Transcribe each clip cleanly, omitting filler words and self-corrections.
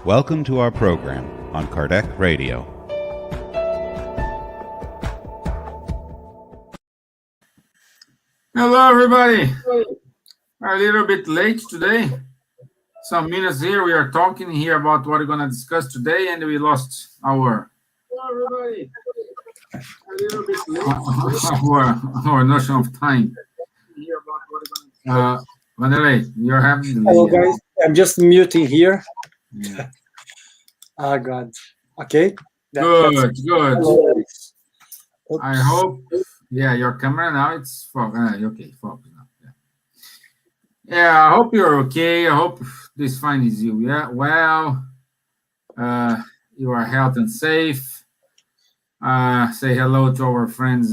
Welcome to our program on Kardec Radio. Hello, everybody. We're a little bit late today. Some minutes here. We are talking here about what we're going to discuss today, and we lost our. Hello, everybody. A little bit late. our notion of time. Here about what we're Wanderley, you're having. Hello, guys. I'm just muting here. Yeah. Oh, God. Okay. Good. Oops. I hope. Yeah, your camera now it's okay. Focus now. Yeah, I hope you're okay. I hope this finds you. Yeah, well, you are healthy and safe. Say hello to our friends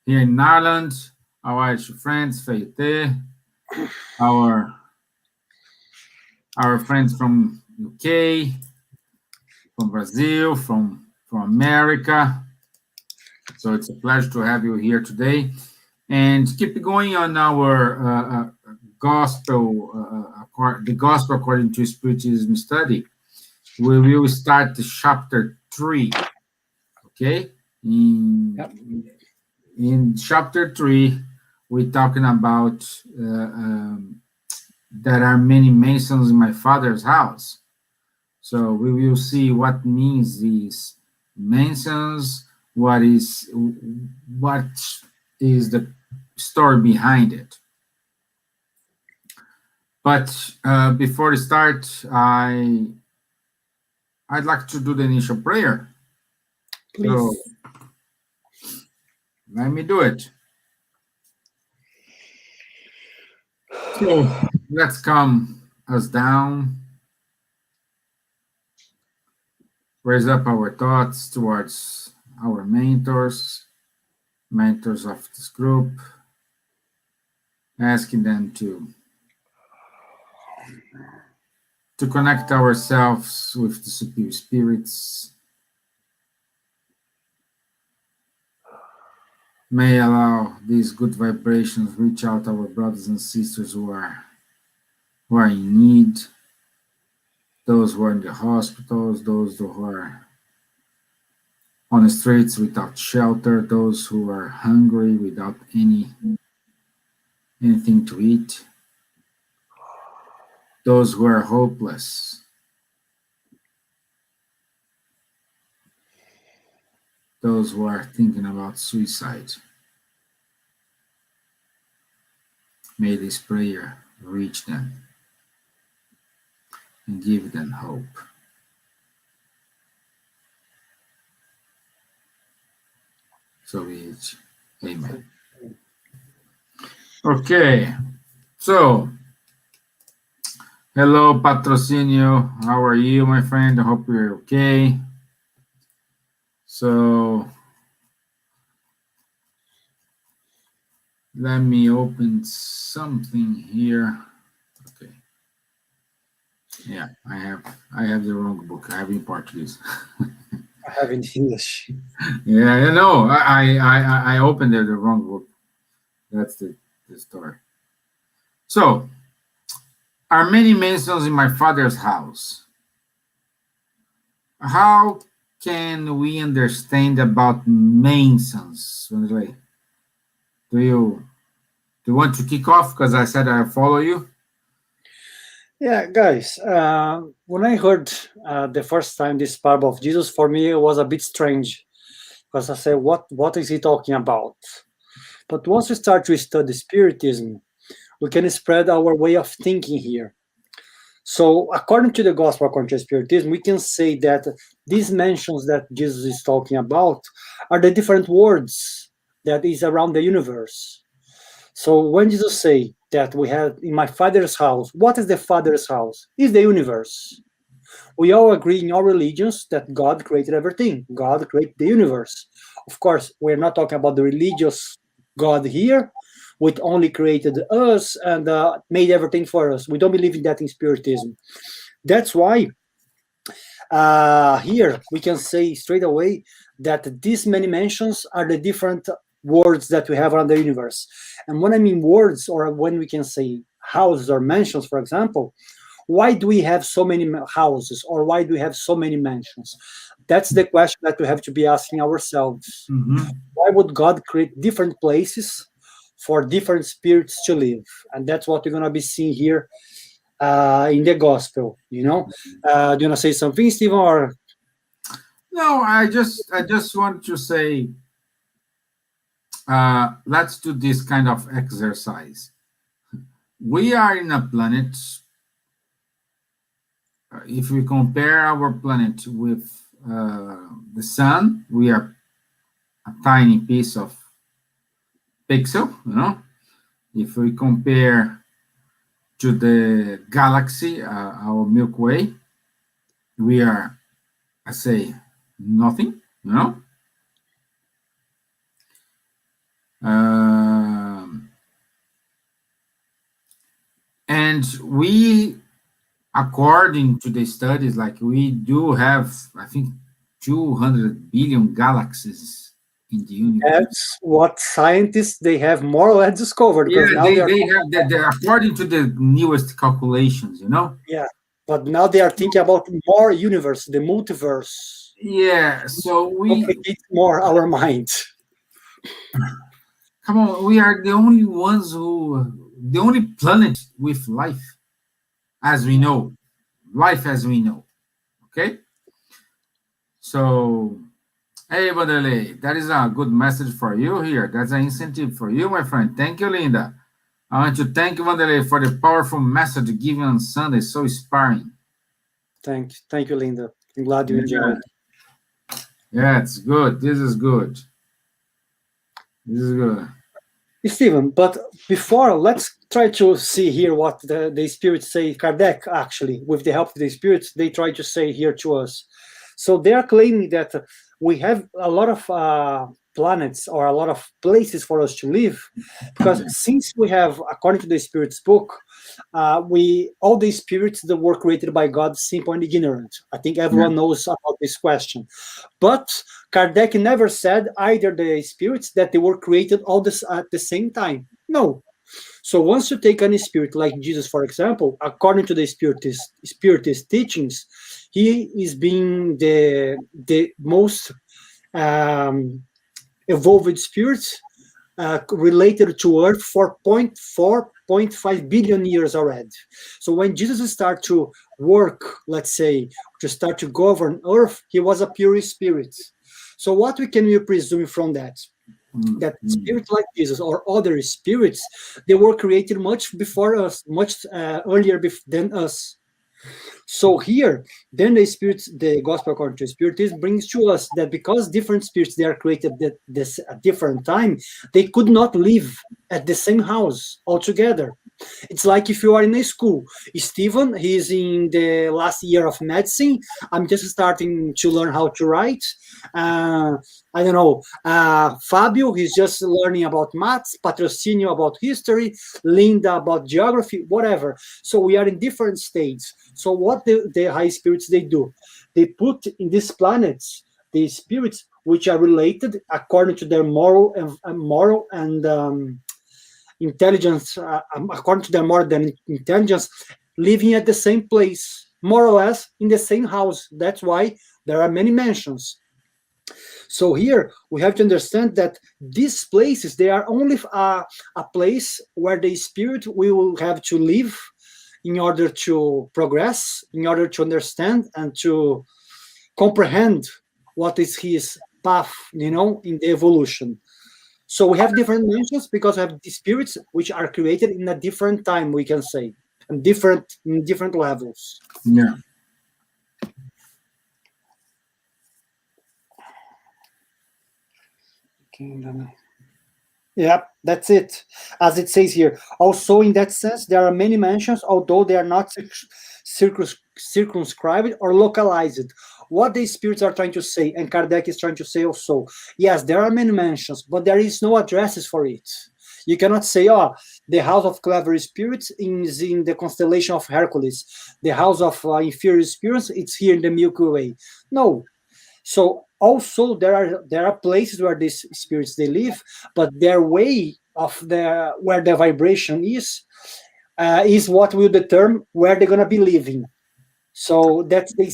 here in Ireland, our Irish friends, Feite, our friends from UK, from Brazil, from America. So it's a pleasure to have you here today, and keep going on our gospel, the gospel according to Spiritism study. We will start the chapter 3. Okay, in chapter 3, we're talking about there are many masons in my father's house. So we will see what means these masons. What is the story behind it? But before we start, I'd like to do the initial prayer. Please. So let me do it. So let's calm us down. Raise up our thoughts towards our mentors of this group, asking them to connect ourselves with the superior spirits. May allow these good vibrations reach out to our brothers and sisters who are in need, those who are in the hospitals, those who are on the streets without shelter, those who are hungry without anything to eat, those who are hopeless, those who are thinking about suicide. May this prayer reach them and give them hope. So be it. Amen. Okay. So, hello, Patrocinio. How are you, my friend? I hope you're okay. So, let me open something here. Okay. Yeah, I have the wrong book. I have in Portuguese. I have in English. Yeah, I know. I opened the wrong book. That's the story. So, are many masons in my father's house? How can we understand about masons? Do you want to kick off? Because I said I follow you. Yeah, guys, when I heard the first time this parable of Jesus, for me, it was a bit strange, because I said, what is he talking about? But once we start to study Spiritism, we can spread our way of thinking here. So according to the Gospel, according to Spiritism, we can say that these mentions that Jesus is talking about are the different words that is around the universe. So when Jesus say that we have in my father's house, what is the father's house? Is the universe. We all agree in all religions that God created everything. God created the universe. Of course, we're not talking about the religious God here, which only created us and made everything for us. We don't believe in that in Spiritism. That's why here we can say straight away that these many mentions are the different words that we have around the universe. And when I mean words, or when we can say houses or mansions, for example, why do we have so many houses, or why do we have so many mansions? That's the question that we have to be asking ourselves. Why would God create different places for different spirits to live? And that's what we're going to be seeing here in the gospel. Do you want to say something, Stevan? Or No, I just want to say, let's do this kind of exercise. We are in a planet. If we compare our planet with the sun, we are a tiny piece of pixel, If we compare to the galaxy, our Milky Way, we are, I say, nothing, and we, according to the studies, like we do have, I think, 200 billion galaxies in the universe. That's what scientists, they have more or less discovered. Yeah, now they have, according to the newest calculations, Yeah, but now they are thinking about more universe, the multiverse. Yeah, so we complicate more our minds. Come on, we are the only ones the only planet with life, as we know. Life as we know. Okay? So, hey, Wanderley, that is a good message for you here. That's an incentive for you, my friend. Thank you, Linda. I want to thank you, Wanderley, for the powerful message given on Sunday. So inspiring. Thank you, Linda. I'm glad you enjoyed. Yeah, it's good. This is good. This is good. Stevan, but before, let's try to see here what the spirits say. Kardec, actually, with the help of the spirits, they try to say here to us. So they are claiming that we have a lot of planets or a lot of places for us to live, because since we have, according to the Spirit's book, all the spirits that were created by God, simple and ignorant. I think everyone knows about this question. But Kardec never said either the spirits that they were created all this at the same time. No. So once you take any spirit, like Jesus, for example, according to the Spiritist teachings, he is being the most evolved spirits related to Earth for 0.5 billion years already. So when Jesus started to work, let's say, to start to govern Earth, he was a pure spirit. So what we can presume from that? That spirits like Jesus or other spirits, they were created much before us, much earlier than us. So here, then the gospel according to Spiritism brings to us that because different spirits, they are created at a different time, they could not live at the same house altogether. It's like if you are in a school. Stevan, he's in the last year of medicine. I'm just starting to learn how to write. I don't know. Fabio, he's just learning about maths. Patrocinio about history. Linda about geography, whatever. So we are in different states. So what the high spirits, they do? They put in these planets the spirits which are related according to their moral and intelligence, according to their moral intelligence, living at the same place, more or less in the same house. That's why there are many mansions. So here we have to understand that these places, they are only a place where the spirit will have to live in order to progress, in order to understand and to comprehend what is his path, in the evolution. So we have different dimensions because we have the spirits which are created in a different time, we can say, and in different levels. Yeah. Yeah, that's it. As it says here. Also, in that sense, there are many mansions, although they are not circumscribed or localized. What the spirits are trying to say, and Kardec is trying to say also, yes, there are many mansions, but there is no addresses for it. You cannot say, the house of clever spirits is in the constellation of Hercules. The house of inferior spirits, it's here in the Milky Way. No. So also there are places where these spirits they live, but their way of where the vibration is what will determine where they're gonna be living. So that's the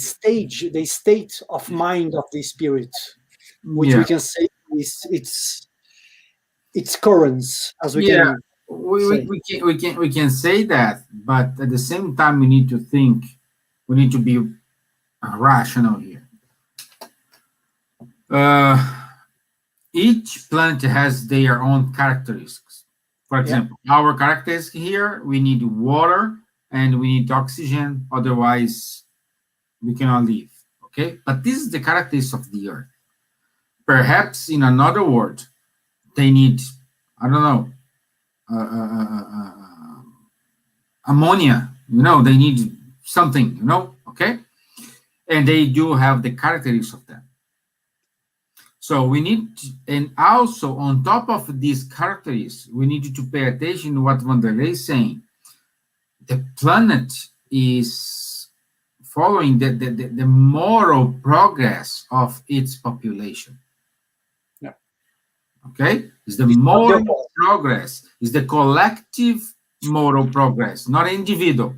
state of mind of the spirit, which we Yeah, can say is its currents, as we yeah. can We, we, say. we can say that, but at the same time, we need to think. We need to be rational here. Each planet has their own characteristics. For Yeah, example, our characteristics here, we need water and we need oxygen, otherwise we cannot live. Okay, but this is the characteristics of the Earth. Perhaps in another word, they need, I don't know, ammonia. They need something. Okay, and they do have the characteristics of that. So we need, and also on top of these characteristics, we need to pay attention to what Wanderley is saying. The planet is following the moral progress of its population. yeah. Okay? It's the It's not their moral fault. progress, it's the collective moral progress, not individual.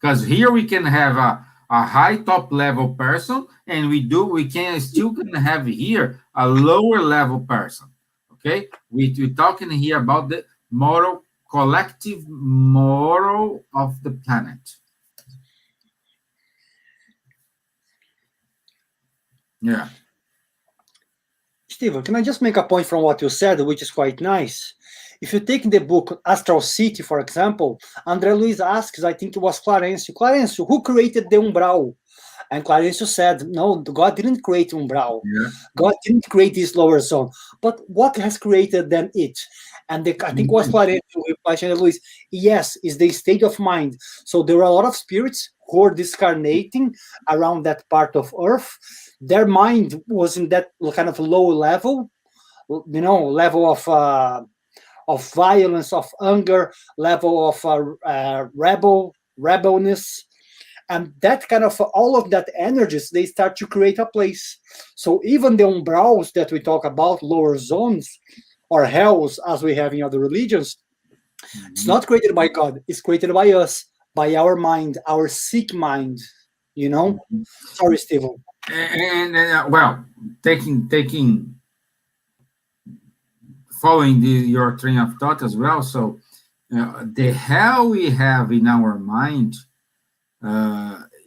Because here we can have a high top level person, and we can still can have here a lower level person. Okay? We're talking here about the moral, collective moral of the planet. Yeah. Steven, can I just make a point from what you said, which is quite nice? If you take the book Astral City, for example, André Luiz asks, I think it was Clarencio, who created the umbral? And Clarencio said, no, God didn't create umbral. Yeah. God didn't create this lower zone. But what has created then it? And I think it was Clarencio who replied to André Luiz, yes, is the state of mind. So there are a lot of spirits who are discarnating around that part of Earth. Their mind was in that kind of low level, level of violence, of anger, level of rebelness, and that kind of all of that energies they start to create a place. So even the umbrals that we talk about, lower zones or hells, as we have in other religions, it's not created by God. It's created by us, by our mind, our sick mind. Sorry, Steven. And well, following your train of thought as well. So the hell we have in our mind,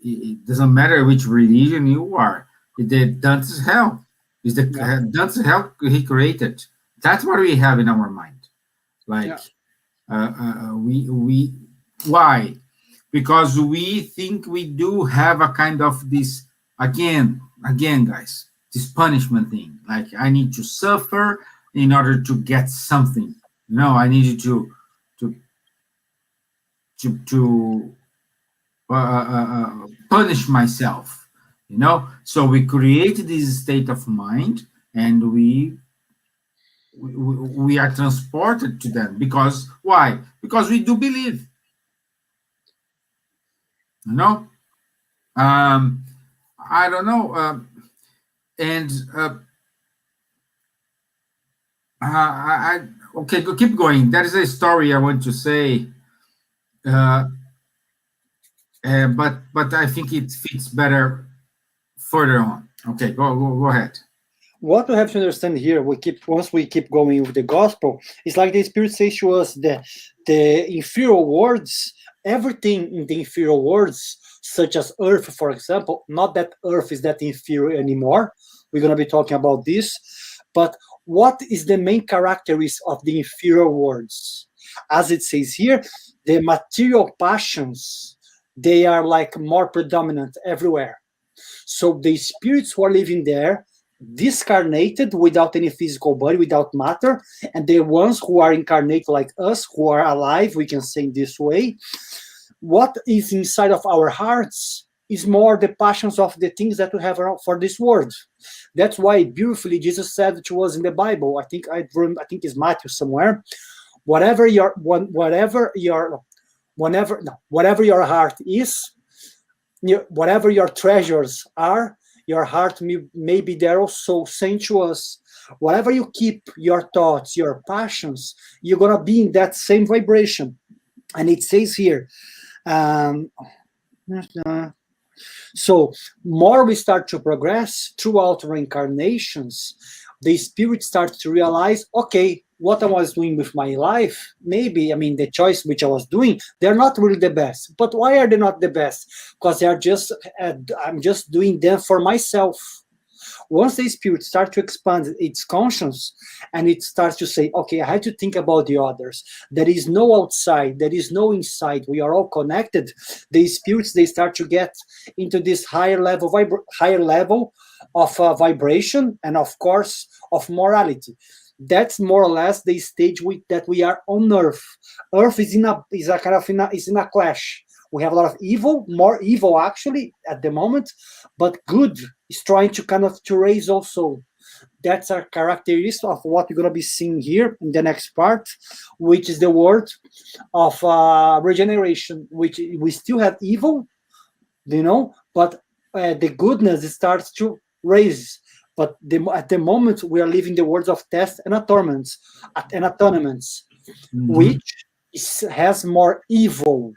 it doesn't matter which religion you are. The Dante's hell is the Dante's hell he created. That's what we have in our mind. Like we why? Because we think we do have a kind of this again, guys. This punishment thing. Like I need to suffer in order to get something. I need to punish myself. So we create this state of mind, and we are transported to them. Because why? Because we do believe. I don't know. And okay, keep going. That is a story I want to say, but I think it fits better further on. Okay, go ahead. What we have to understand here, once we keep going with the gospel, it's like the Spirit says to us that the inferior worlds, everything in the inferior worlds, such as Earth, for example, not that Earth is that inferior anymore. We're going to be talking about this, but what is the main characteristics of the inferior worlds? As it says here, the material passions, they are like more predominant everywhere. So the spirits who are living there, discarnated without any physical body, without matter, and the ones who are incarnate like us, who are alive, we can say this way, what is inside of our hearts is more the passions of the things that we have around for this world. That's why beautifully Jesus said to us in the Bible, I think it's Matthew somewhere, whatever your heart is, whatever your treasures are, your heart may be there also saying to us, whatever you keep your thoughts, your passions, you're going to be in that same vibration. And it says here, so more we start to progress throughout reincarnations, the spirit starts to realize, okay, what I was doing with my life, maybe, I mean, the choice which I was doing, they're not really the best. But why are they not the best? Because they're just, I'm just doing them for myself. Once the spirit starts to expand its conscience and it starts to say, okay, I have to think about the others. There is no outside, there is no inside. We are all connected. The spirits, they start to get into this higher level of vibration and, of course, of morality. That's more or less the stage that we are on Earth. Earth is in a clash. We have a lot of evil, more evil actually at the moment, but good is trying to to raise also. That's a characteristic of what we're going to be seeing here in the next part, which is the word of regeneration, which we still have evil, but the goodness starts to raise. But at the moment, we are living the words of test and atonements, which has more evil.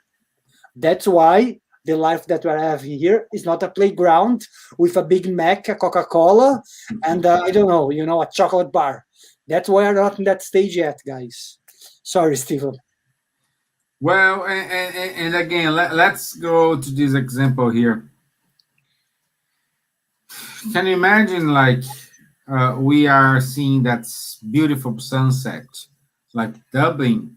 That's why the life that we're having here is not a playground with a Big Mac, a Coca-Cola, and I don't know, a chocolate bar. That's why we're not in that stage yet, guys. Sorry, Stevan. Well, and again, let's go to this example here. Can you imagine, like, we are seeing that beautiful sunset, like Dublin,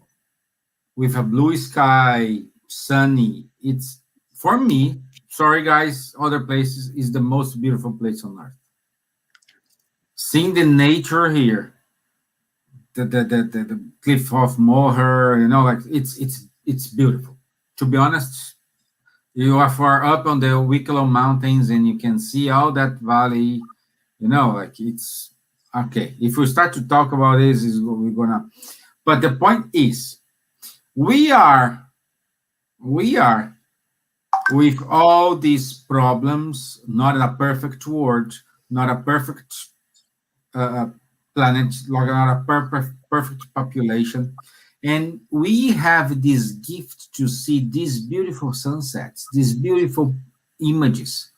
with a blue sky, sunny. It's, for me, sorry guys, other places is the most beautiful place on earth. Seeing the nature here, the cliff of Moher, like it's beautiful. To be honest, you are far up on the Wicklow Mountains and you can see all that valley, like it's okay. If we start to talk about this, is what we're gonna. But the point is, we are with all these problems, not a perfect world, not a perfect planet, not a perfect population. And we have this gift to see these beautiful sunsets, these beautiful images.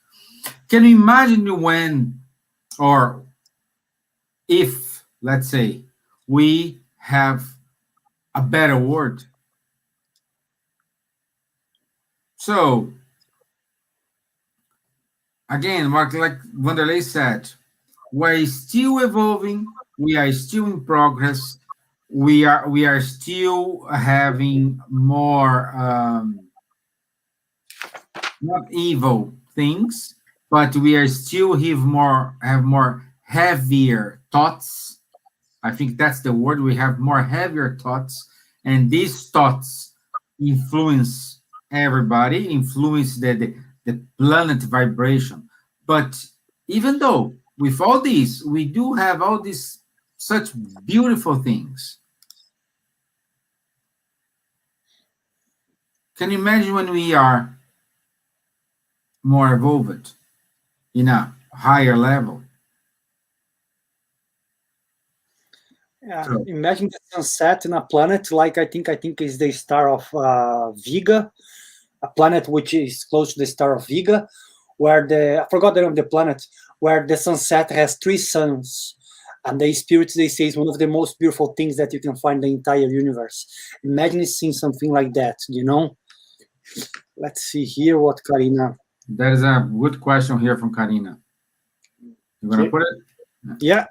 Can you imagine when, or if, let's say, we have a better world? So, again, like Wanderley said, we're still evolving, we are still in progress, we are still having more not evil things, but we are still have more heavier thoughts. I think that's the word. We have more heavier thoughts, and these thoughts influence everybody, influence the planet vibration. But even though with all these, we do have all these such beautiful things. Can you imagine when we are more evolved in a higher level? Yeah, so, imagine the sunset in a planet like I think is the star of Vega, a planet which is close to the star of Vega, where I forgot the name of the planet, where the sunset has 3 suns. And the spirits, they say, is one of the most beautiful things that you can find in the entire universe. Imagine seeing something like that, Let's see here what Karina. That is a good question here from Karina. You want to put it? Yeah.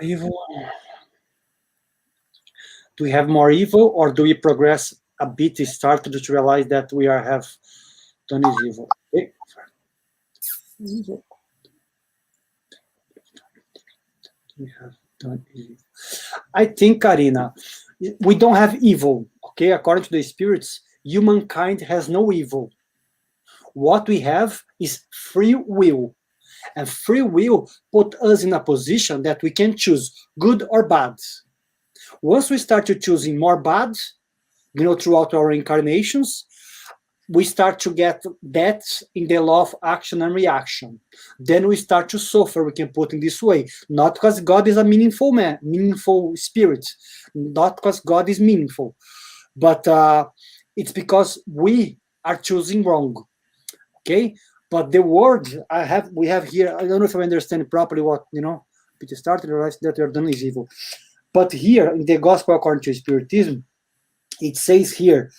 Evil. Do we have more evil, or do we progress a bit to start to realize that we have done is evil? Okay. Evil. We have done evil. I think, Karina, we don't have evil. Okay, according to the spirits, humankind has no evil. What we have is free will. And free will put us in a position that we can choose good or bad. Once we start to choosing more bad, throughout our incarnations, we start to get that in the law of action and reaction. Then we start to suffer, we can put in this way. Not because God is a meaningful man, meaningful spirit, not because God is meaningful, but it's because we are choosing wrong. Okay? But the word we have here, I don't know if I understand properly what, Peter started, or that we are done is evil. But here in the Gospel according to Spiritism, it says here,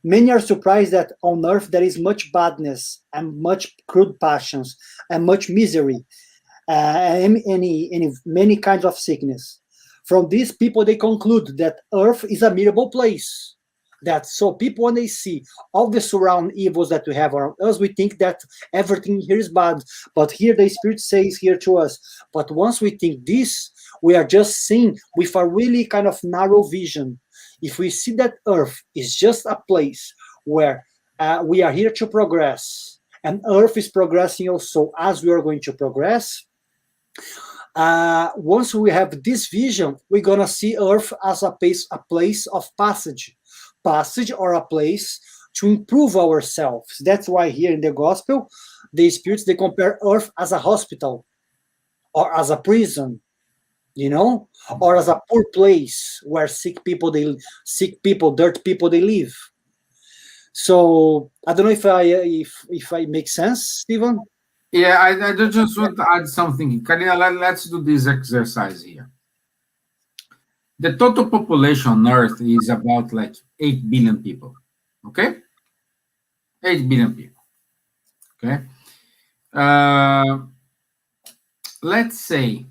many are surprised that on earth there is much badness and much crude passions and much misery and many kinds of sickness. From these people, they conclude that earth is a miserable place. That so people, when they see all the surrounding evils that we have around us, we think that everything here is bad. But here the Spirit says here to us, but once we think this, we are just seeing with a really kind of narrow vision. If we see that earth is just a place where we are here to progress, and earth is progressing also as we are going to progress, once we have this vision, we're going to see earth as a place of passage or a place to improve ourselves. That's why here in the gospel, the spirits, they compare earth as a hospital or as a prison, or as a poor place where sick people, dirty people, they live. So I don't know if I make sense, Stevan. Yeah, I just want to add something. Karina, let's do this exercise here. The total population on Earth is about like 8 billion people. Okay? 8 billion people. Okay? Let's say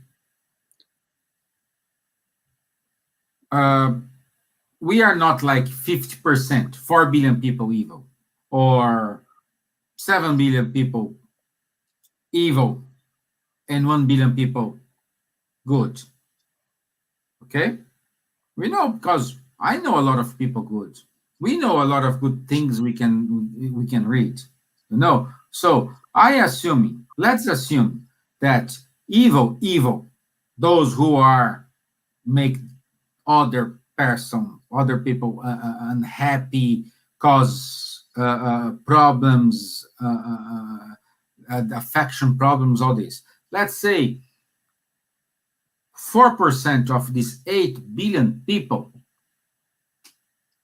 we are not like 50%, 4 billion people evil, or 7 billion people evil, and 1 billion people good. Okay? We know, because I know a lot of people good. We know a lot of good things we can read. So let's assume that evil, those who are make other people unhappy, cause problems, affection problems, all this. Let's say 4% of these 8 billion people,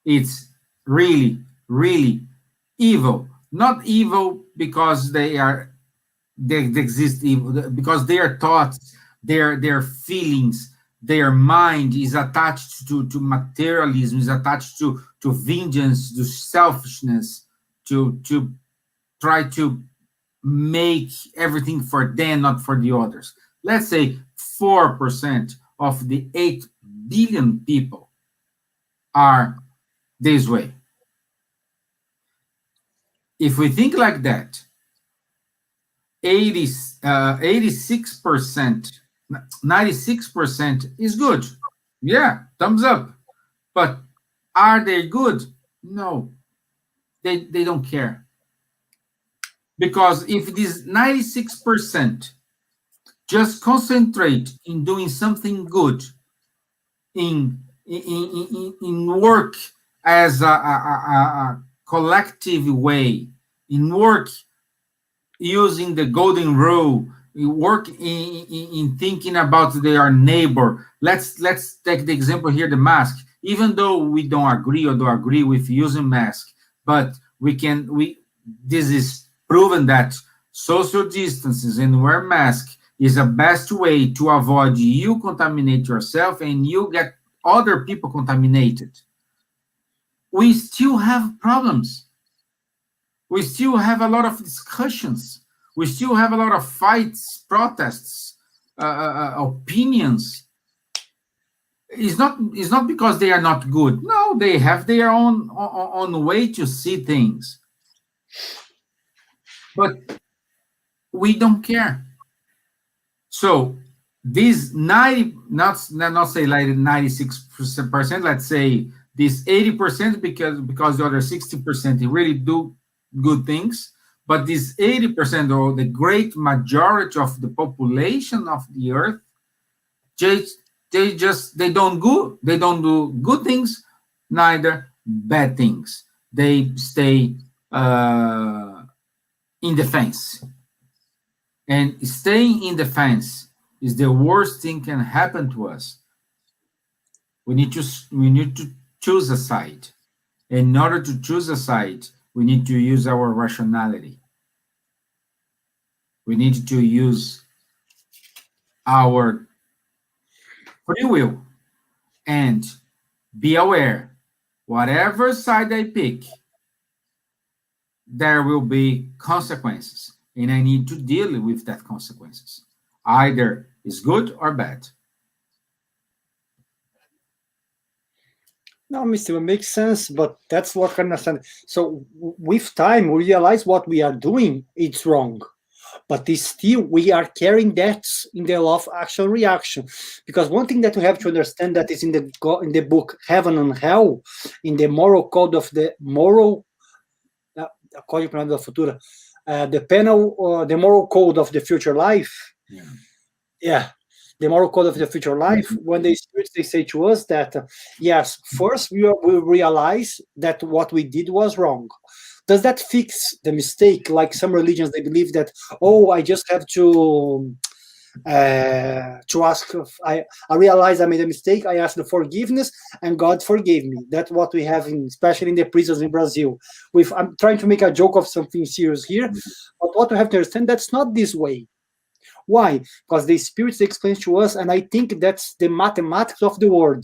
it's really, really evil. Not evil because they exist evil, because their thoughts, their feelings, their mind is attached to materialism, is attached to vengeance, to selfishness, to try to make everything for them, not for the others. Let's say 4% of the 8 billion people are this way. If we think like that, 86%, 96% is good. Yeah, thumbs up. But are they good? No. They don't care. Because if this 96% just concentrate in doing something good, in work as a collective way, in work using the golden rule, work in thinking about their neighbor. Let's take the example here, the mask. Even though we don't agree with using mask, but this is proven that social distances and wear mask is the best way to avoid you contaminate yourself and you get other people contaminated. We still have problems. We still have a lot of discussions. We still have a lot of fights, protests, opinions. It's not because they are not good. No, they have their own way to see things. But we don't care. So these 96%, let's say this 80%, because the other 60% they really do good things, but this 80%, or the great majority of the population of the earth, they don't do good things, neither bad things. They stay in defense. And staying in defense is the worst thing can happen to us. We need to choose a side. In order to choose a side, we need to use our rationality. We need to use our free will and be aware, whatever side I pick, there will be consequences, and I need to deal with that consequences. Either is good or bad. No, Mr. It makes sense, but that's what I understand. So with time, we realize what we are doing, it's wrong. But it's still, we are carrying that in the law of action reaction. Because one thing that we have to understand that is in the book Heaven and Hell, in the moral code of the moral, Código Penal da Futura, the moral code of the future life. Yeah. The moral code of the future life, when the spirits, they say to us that, yes, first we realize that what we did was wrong. Does that fix the mistake? Like some religions, they believe that, oh, I just have to ask. I realize I made a mistake. I asked the forgiveness, and God forgave me. That's what we have, especially in the prisons in Brazil. I'm trying to make a joke of something serious here, but what we have to understand, that's not this way. Why? Because the spirits explain to us, and I think that's the mathematics of the word.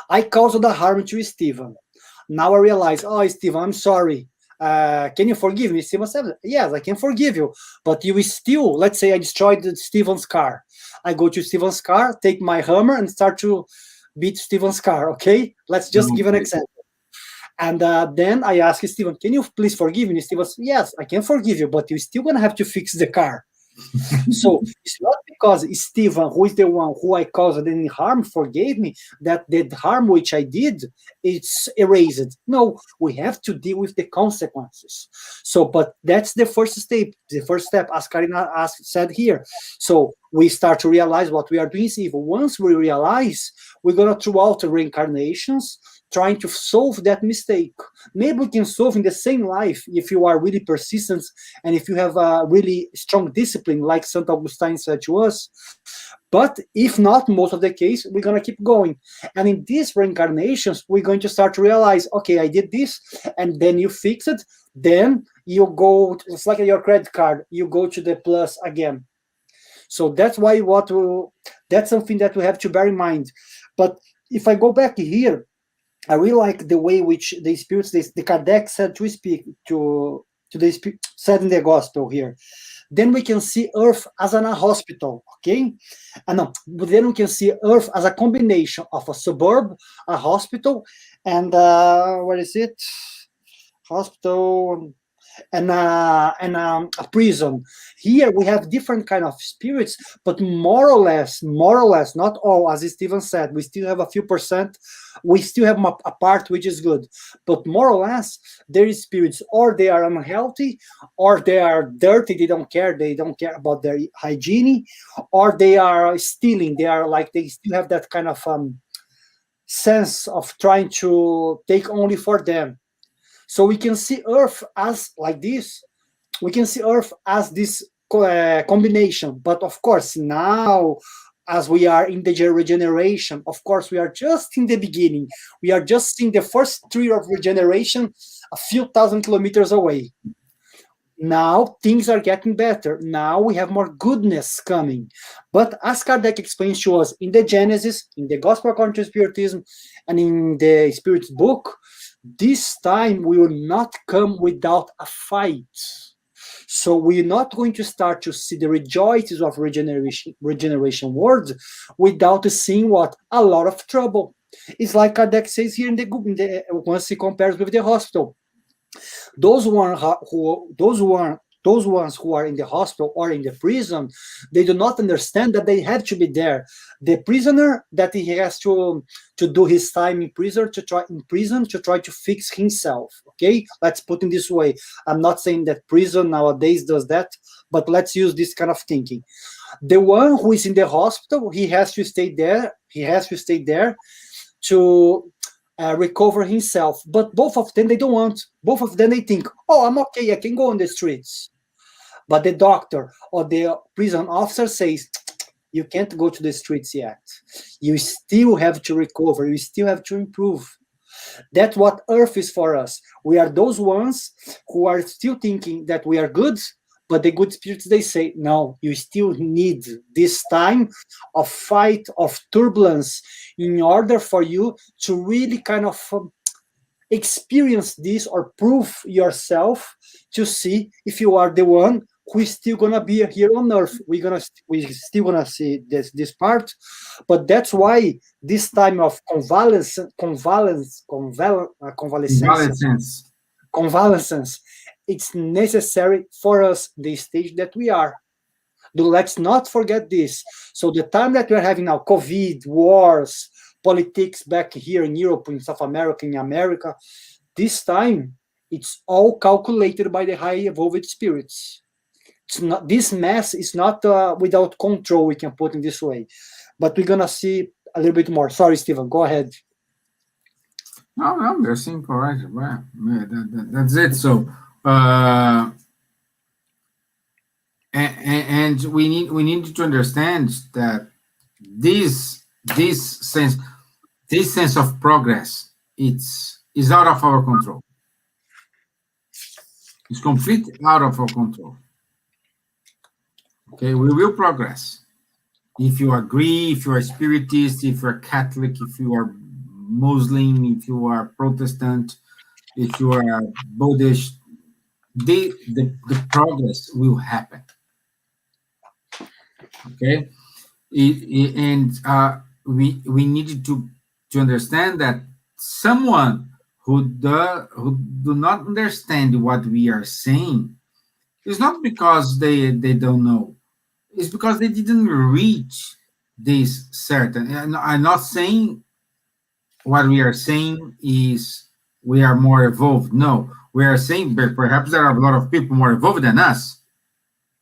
I caused the harm to Stevan. Now I realize, oh, Stevan, I'm sorry. Can you forgive me? Stevan said, yes, I can forgive you. But you still, let's say I destroyed Stevan's car. I go to Stevan's car, take my hammer, and start to beat Stevan's car, okay? Let's just give an example. And then I ask Stevan, can you please forgive me? Stevan says, yes, I can forgive you, but you're still going to have to fix the car. So it's not because Stevan, who is the one who I caused any harm, forgave me, that the harm which I did, it's erased. No, we have to deal with the consequences. So, but that's the first step. The first step, as Karina said here. So we start to realize what we are doing is evil. Once we realize, we're going to throughout the reincarnations, trying to solve that mistake. Maybe we can solve in the same life if you are really persistent and if you have a really strong discipline, like St. Augustine said to us. But if not, most of the case, we're going to keep going. And in these reincarnations, we're going to start to realize, okay, I did this, and then you fix it. Then you go, it's like your credit card, you go to the plus again. So that's why that's something that we have to bear in mind. But if I go back here, I really like the way which the spirits, the Kardec said to speak to the said in the gospel here. Then we can see Earth as a hospital, okay? And then we can see Earth as a combination of a suburb, a hospital, and what is it? Hospital and a prison. Here we have different kind of spirits, but more or less, not all, as Stevan said, we still have a few percent. We still have a part which is good, but more or less, there is spirits, or they are unhealthy, or they are dirty. They don't care about their hygiene, or they are stealing. They still have that kind of sense of trying to take only for them. So we can see Earth as like this. We can see Earth as this combination. But of course, now, as we are in the regeneration, of course, we are just in the beginning. We are just in the first tree of regeneration, a few thousand kilometers away. Now things are getting better. Now we have more goodness coming. But as Kardec explains to us in the Genesis, in the Gospel according to Spiritism, and in the Spirit's book, this time we will not come without a fight. So we're not going to start to see the rejoices of regeneration world without seeing what? A lot of trouble. It's like Kardec says here once he compares with the hospital. Those ones who are in the hospital or in the prison, they do not understand that they have to be there. The prisoner, that he has to do his time in prison to try to fix himself. Okay, let's put it this way. I'm not saying that prison nowadays does that, but let's use this kind of thinking. The one who is in the hospital, he has to stay there. He has to stay there to recover himself. But both of them, they don't want. Both of them, they think, oh, I'm okay, I can go on the streets. But the doctor or the prison officer says, you can't go to the streets yet. You still have to recover. You still have to improve. That's what Earth is for us. We are those ones who are still thinking that we are good, but the good spirits, they say, no, you still need this time of fight, of turbulence, in order for you to really kind of experience this or prove yourself to see if you are the one who is still gonna be here on Earth. We still gonna see this part, but that's why this time of convalescence, it's necessary for us, the stage that we are. Let's not forget this. So the time that we're having now, COVID, wars, politics back here in Europe, in South America, in America, this time, it's all calculated by the high evolved spirits. It's not, this mess is not without control, we can put in this way. But we're going to see a little bit more. Sorry, Stevan, go ahead. No, they're saying correct. Well, that's it. So, and we need to understand that this sense of progress, is out of our control. It's completely out of our control. Okay, we will progress. If you agree, if you are Spiritist, if you are Catholic, if you are Muslim, if you are Protestant, if you are Buddhist, the progress will happen. Okay, and we need to understand that someone who do not understand what we are saying is not because they don't know. It's because they didn't reach this certain. And I'm not saying what we are saying is we are more evolved. No, we are saying perhaps there are a lot of people more evolved than us.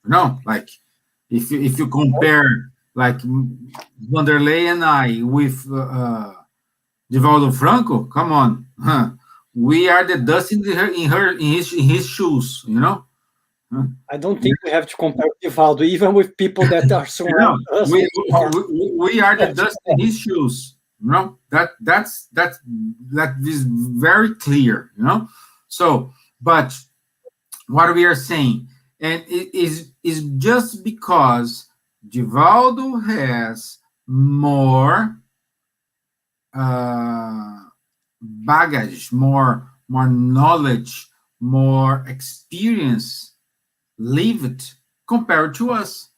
No, like if you compare like Wanderley and I with Divaldo Franco, come on, huh? We are the dust in his shoes, you know. I don't think we have to compare Divaldo, even with people that are surrounding us. We are the dust in his shoes, you know. That is very clear, you know. So, but what we are saying, and it is just because Divaldo has more baggage, more knowledge, more experience lived compared to us.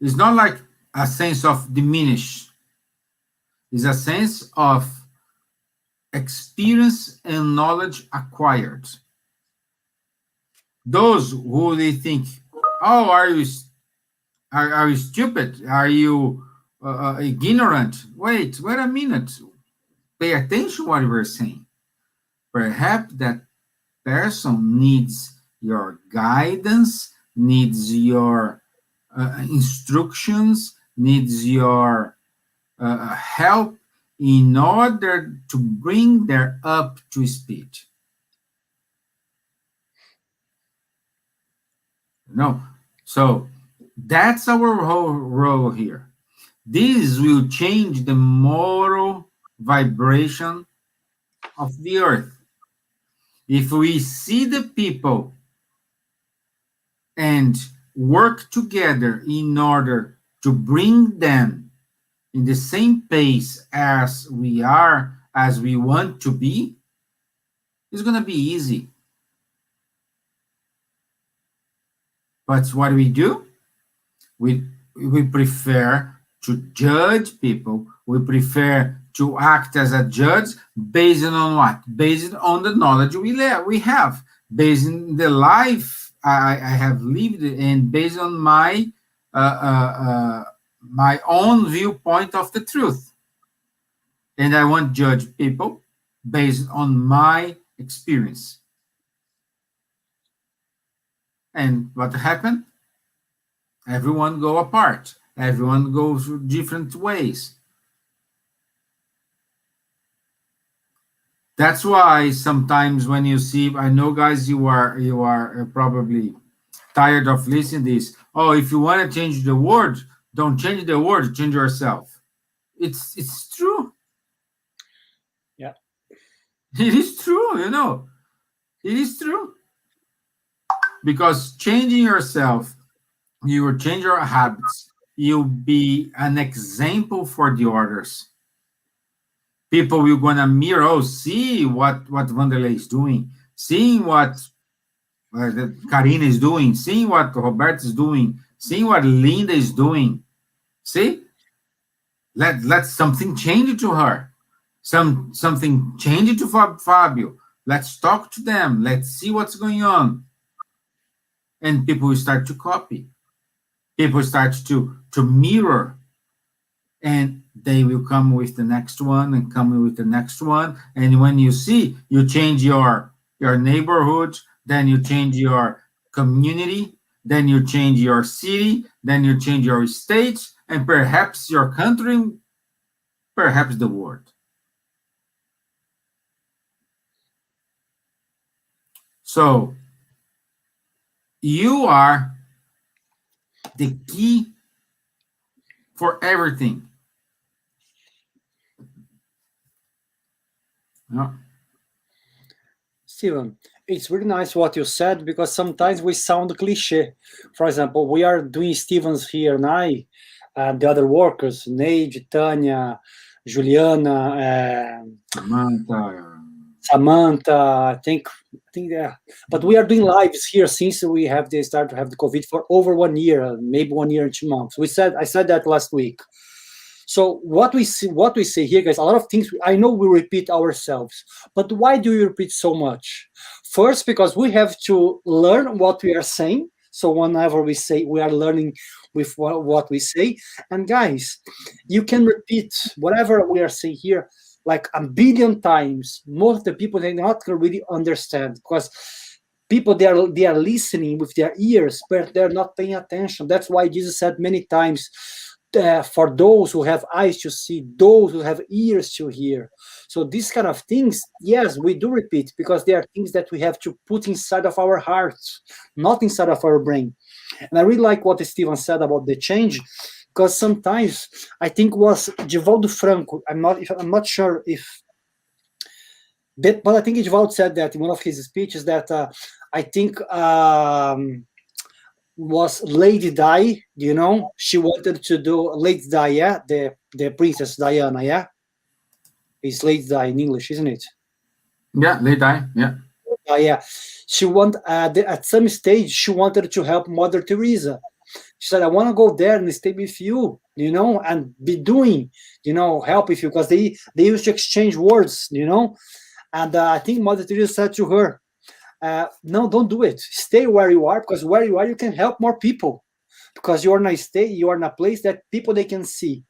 It's not like a sense of diminish. It's a sense of experience and knowledge acquired. Those who they think, oh, are you stupid? Are you ignorant? Wait a minute. Pay attention to what we're saying. Perhaps that person needs your guidance, needs your instructions, needs your help in order to bring them up to speed. No, so that's our whole role here. This will change the moral vibration of the earth. If we see the people and work together in order to bring them in the same pace as we are, as we want to be, it's going to be easy. But what do? We prefer to judge people. We prefer to act as a judge based on what? Based on the knowledge we have, based on the life I have lived, and based on my my own viewpoint of the truth. And I won't judge people based on my experience. And what happened? Everyone go apart. Everyone goes different ways. That's why sometimes when you see, I know, guys, you are probably tired of listening this. Oh, if you want to change the world, don't change the world, change yourself. It's true. Yeah. It is true. It is true. Because changing yourself, you will change your habits. You'll be an example for the others. People will gonna mirror. Oh, see what Wanderley is doing. Seeing what that Karina is doing, seeing what Roberto is doing, seeing what Linda is doing. See, let something change to her, something change to Fabio. Let's talk to them. Let's see what's going on, and people will start to copy. People start to mirror, and they will come with the next one and come with the next one. And when you see, you change your neighborhood, then you change your community, then you change your city, then you change your state, and perhaps your country, perhaps the world. So you are the key for everything. Yeah. Steven, it's really nice what you said, because sometimes we sound cliche. For example, we are doing Stevens here and and the other workers, Neide, Tanya, Juliana, Samantha. Samantha, I think, yeah. But we are doing lives here since we have the start to have the COVID for over 1 year, maybe 1 year and 2 months. I said that last week. So what we say here, guys, a lot of things. I know we repeat ourselves, but why do we repeat so much? First, because we have to learn what we are saying. So whenever we say, we are learning with what we say. And guys, you can repeat whatever we are saying here like a billion times. Most of the people, they're not gonna really understand, because people, they are listening with their ears, but they're not paying attention. That's why Jesus said many times, for those who have eyes to see, those who have ears to hear. So these kind of things, yes, we do repeat, because they are things that we have to put inside of our hearts, not inside of our brain. And I really like what Steven said about the change, because sometimes I think it was Divaldo Franco. I'm not sure if that, but I think Divaldo said that in one of his speeches that I think was Lady Di. She wanted to do Lady Di, yeah, the Princess Diana, yeah. It's Lady Di in English, isn't it? Yeah, late die. Yeah. Yeah. She at some stage she wanted to help Mother Teresa. She said, I want to go there and stay with you, and be doing, help with you, because they used to exchange words, and I think Mother Teresa said to her, no, don't do it. Stay where you are, because where you are, you can help more people, because you are in a place that people, they can see.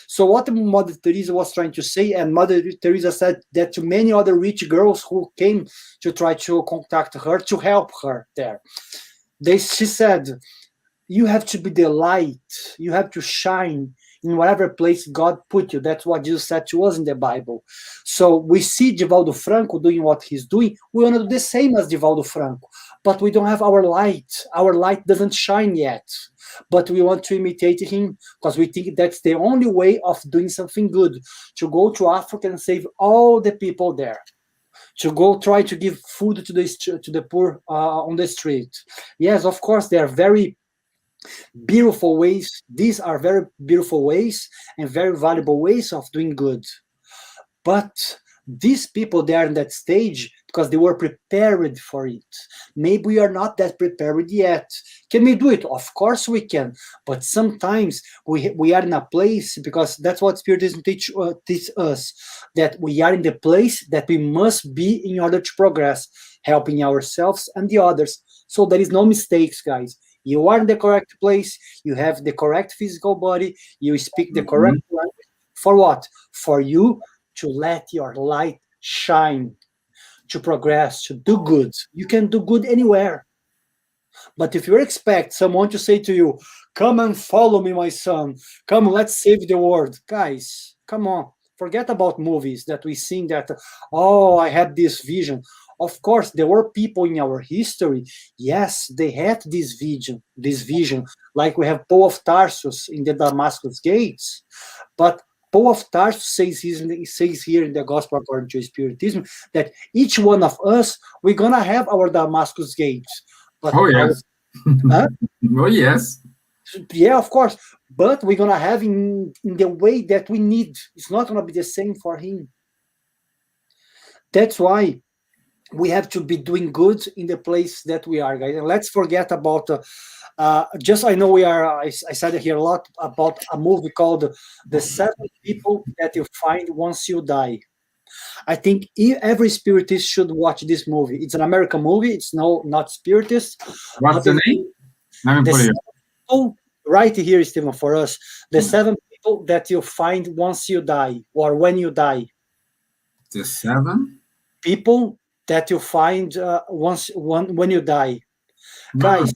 So what Mother Teresa was trying to say, and Mother Teresa said that to many other rich girls who came to try to contact her, to help her there. She said, you have to be the light. You have to shine in whatever place God put you. That's what Jesus said to us in the Bible. So we see Divaldo Franco doing what he's doing. We want to do the same as Divaldo Franco, but we don't have our light. Our light doesn't shine yet, but we want to imitate him, because we think that's the only way of doing something good, to go to Africa and save all the people there, to go try to give food to the poor on the street. Yes, of course, they are very beautiful ways. These are very beautiful ways and very valuable ways of doing good. But these people, they are in that stage because they were prepared for it. Maybe we are not that prepared yet. Can we do it? Of course we can. But sometimes we are in a place, because that's what Spiritism teach us, that we are in the place that we must be in order to progress, helping ourselves and the others. So there is no mistakes, guys. You are in the correct place. You have the correct physical body. You speak the correct language. For what? For you to let your light shine, to progress, to do good. You can do good anywhere. But if you expect someone to say to you, come and follow me, my son. Come, let's save the world. Guys, come on. forget about movies that we sing that, oh, I had this vision. Of course, there were people in our history. Yes, they had this vision, like we have Paul of Tarsus in the Damascus Gates. But Paul of Tarsus says here in the Gospel according to Spiritism that each one of us, we're going to have our Damascus Gates. But Oh, yes. Oh, yes. Yeah, of course. But we're going to have in the way that we need. It's not going to be the same for him. That's why we have to be doing good in the place that we are, guys. And let's forget about just I know we are. I said here a lot about a movie called The 7 People That You Find Once You Die. I think every spiritist should watch this movie. It's an American movie. It's not spiritist. What's the name? Let me put it. People, right here, Stevan, for us. The 7 people that you find once you die or when you die. The 7 people that you find when you die. Guys,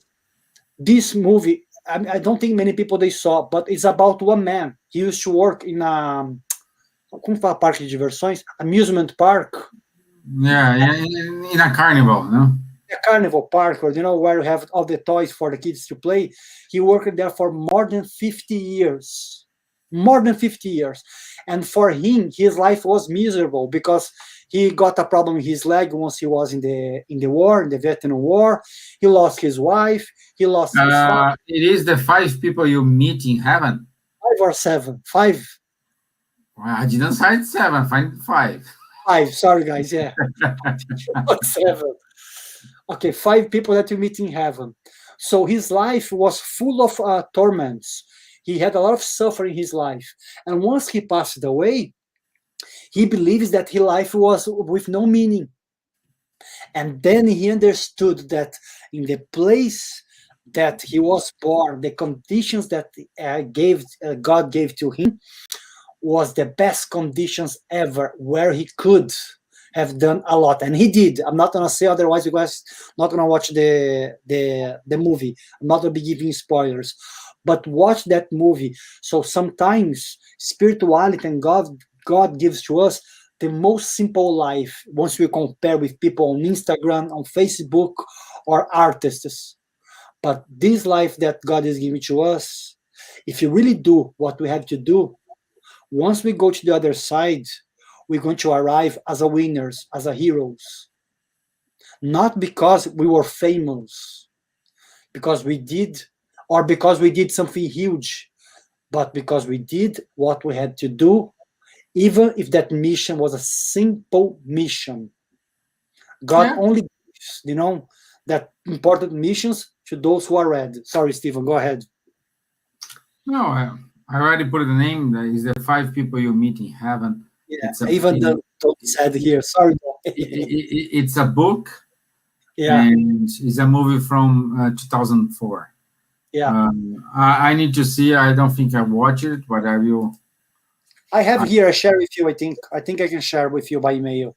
this movie, I don't think many people they saw, but it's about one man. He used to work in como fala parque de diversões? Amusement park. Yeah, in a carnival, no? A carnival park, or where you have all the toys for the kids to play. He worked there for more than 50 years. More than 50 years. And for him, his life was miserable because he got a problem in his leg once he was in the war, in the Vietnam War. He lost his wife. He lost his father. It is the 5 people you meet in heaven. 5 or 7? 5. Well, I didn't say 7. Find 5. 5. Sorry, guys. Yeah. 7. Okay, 5 people that you meet in heaven. So his life was full of torments. He had a lot of suffering in his life. And once he passed away, he believes that his life was with no meaning. And then he understood that in the place that he was born, the conditions that God gave to him was the best conditions ever, where he could have done a lot. And he did. I'm not going to say otherwise because I'm not going to watch the movie. I'm not going to be giving spoilers. But watch that movie. So sometimes spirituality and God gives to us the most simple life once we compare with people on Instagram, on Facebook, or artists. But this life that God is giving to us, if you really do what we have to do, once we go to the other side, we're going to arrive as a winners, as a heroes. Not because we were famous, because we did, or because we did something huge, but because we did what we had to do, even if that mission was a simple mission. God only gives, that important missions to those who are ready. Sorry, Stevan, go ahead. No, I already put the name. Is the 5 people you meet in heaven. Yeah, even the said here. Sorry. It's a book. Yeah. And it's a movie from 2004. Yeah. I need to see. I don't think I watched it, but I will. I have here. I share with you. I think I can share with you by email.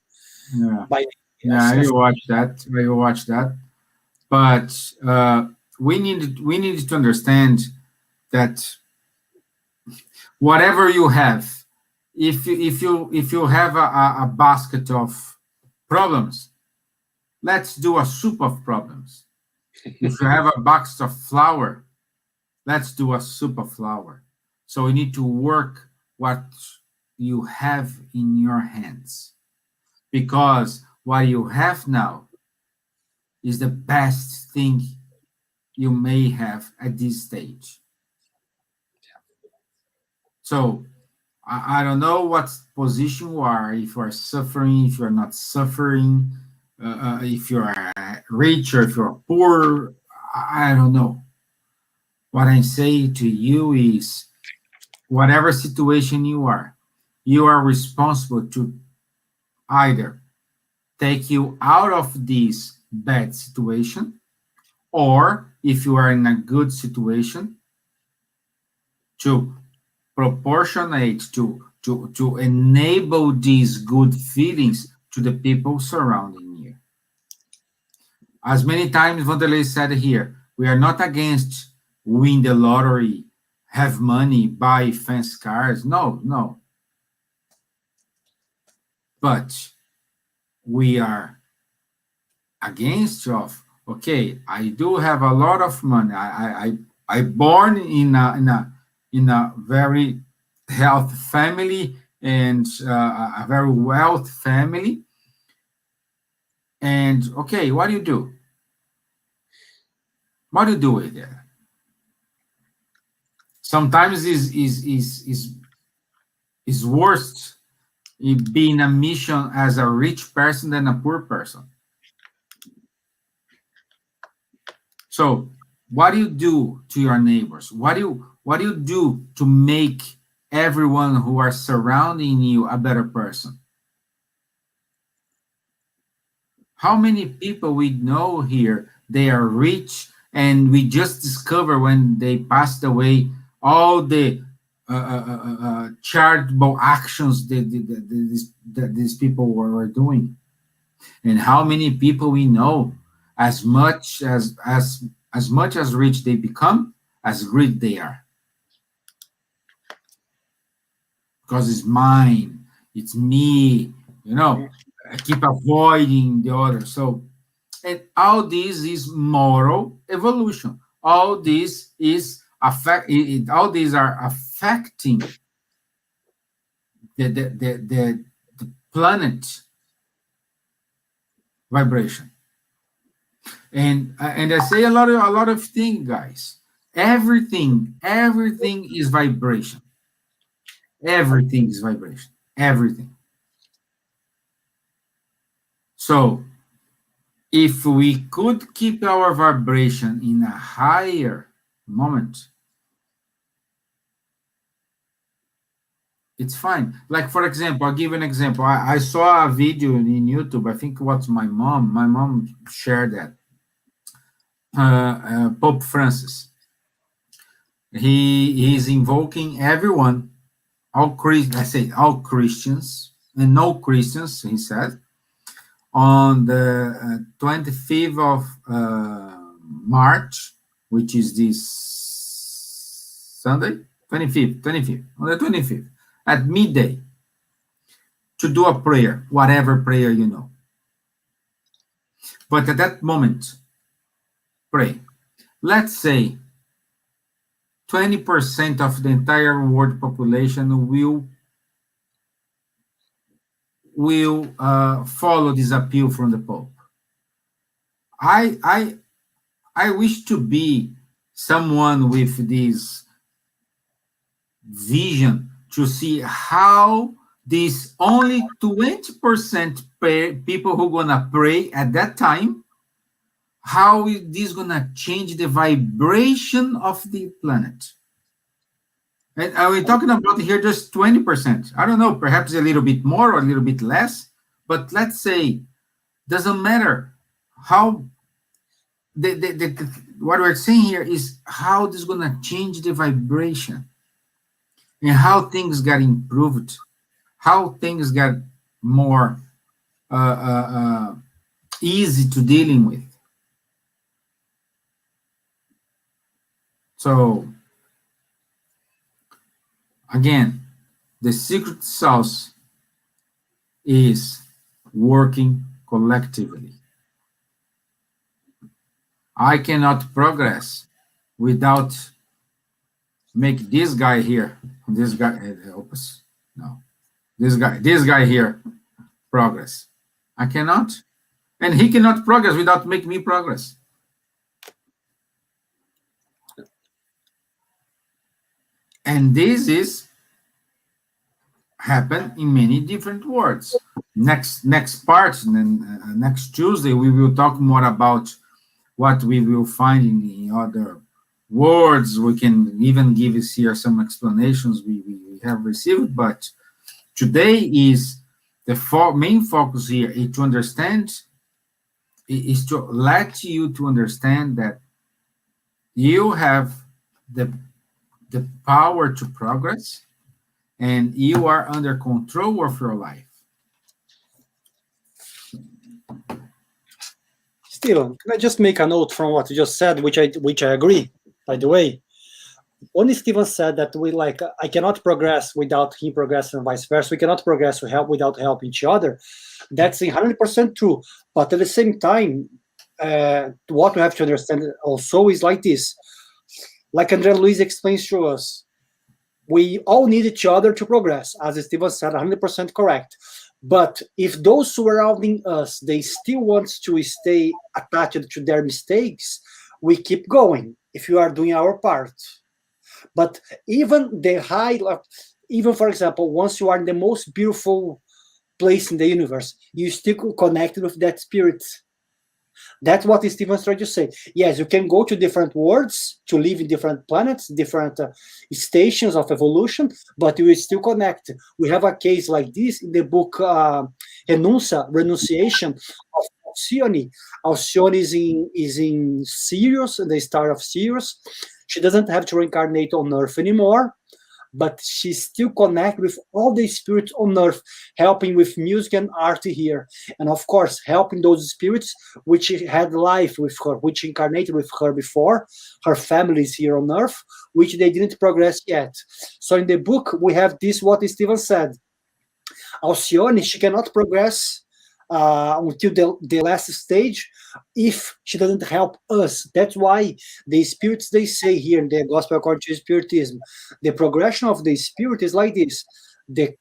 Yeah. Yes, I will watch that. I will watch that. But we need to understand that whatever you have, if you have a basket of problems, let's do a soup of problems. If you have a box of flour, let's do a soup of flour. So we need to work what you have in your hands, because what you have now is the best thing you may have at this stage. So I don't know what position you are, if you are suffering, if you are not suffering, if you are rich or if you are poor, I don't know. What I say to you is, whatever situation you are responsible to either take you out of this bad situation, or if you are in a good situation, to proportionate, to enable these good feelings to the people surrounding you. As many times Wanderley said here, we are not against win the lottery, have money, buy fancy cars. No. but we are against of, okay, I do have a lot of money. I born in a very health family and a very wealth family. And okay, what do you do? What do you do with it? Sometimes is worse being a mission as a rich person than a poor person. So what do you do to your neighbors? What do you do to make everyone who are surrounding you a better person? How many people we know here, they are rich, and we just discover when they passed away all the charitable actions that these people were doing. And how many people we know, as much as rich they become, as great they are. Because it's mine, it's me, I keep avoiding the other. So, and all this is moral evolution. All this is all these are affecting the planet vibration. And I say a lot of things, guys. Everything is vibration. Everything is vibration. Everything. So, if we could keep our vibration in a higher moment, it's fine. Like, for example, I'll give an example. I saw a video in YouTube. I think what's my mom shared that. Pope Francis. He is invoking everyone, all Christians and no Christians, he said, on the 25th of March, which is this Sunday, 25th, on the 25th, at midday, to do a prayer, whatever prayer you know. But at that moment, pray. Let's say 20% of the entire world population will follow this appeal from the Pope. I wish to be someone with this vision to see how these only 20% people who gonna pray at that time, how is this gonna change the vibration of the planet? And are we talking about here just 20%? I don't know, perhaps a little bit more or a little bit less, but let's say, doesn't matter how what we're saying here is how this is going to change the vibration and how things got improved, how things got more easy to dealing with. So, again, the secret sauce is working collectively. I cannot progress without make this guy here, this guy, oops, no, this guy here progress. I cannot, and he cannot progress without making me progress. And this is happen in many different words. Next part, and then next Tuesday we will talk more about what we will find in the other words. We can even give us here some explanations we have received, but today is the main focus here is to understand, is to let you to understand that you have the power to progress and you are under control of your life. Stevan, can I just make a note from what you just said, which I agree, by the way? only Stevan said that we like I cannot progress without him progressing and vice versa. We cannot progress without helping each other. That's 100% true. But at the same time, what we have to understand also is like this. Like Andrea Luiz explains to us, we all need each other to progress, as Stevan said, 100% correct. But if those surrounding us, they still want to stay attached to their mistakes, we keep going if you are doing our part. But even the high, even for example, once you are in the most beautiful place in the universe, you still connected with that spirit. That's what Steven's trying to say. Yes, you can go to different worlds to live in different planets, different stations of evolution, but you will still connect. We have a case like this in the book Renunciation of Alcyone. Alcyone is in Sirius, the star of Sirius. She doesn't have to reincarnate on Earth anymore, but she still connects with all the spirits on Earth, helping with music and art here. And of course, helping those spirits which had life with her, which incarnated with her before, her families here on Earth, which they didn't progress yet. So in the book, we have this, what Stevan said. Alcyone, she cannot progress until the last stage if she doesn't help us. That's why the spirits, they say here in the Gospel according to Spiritism, the progression of the spirit is like this. The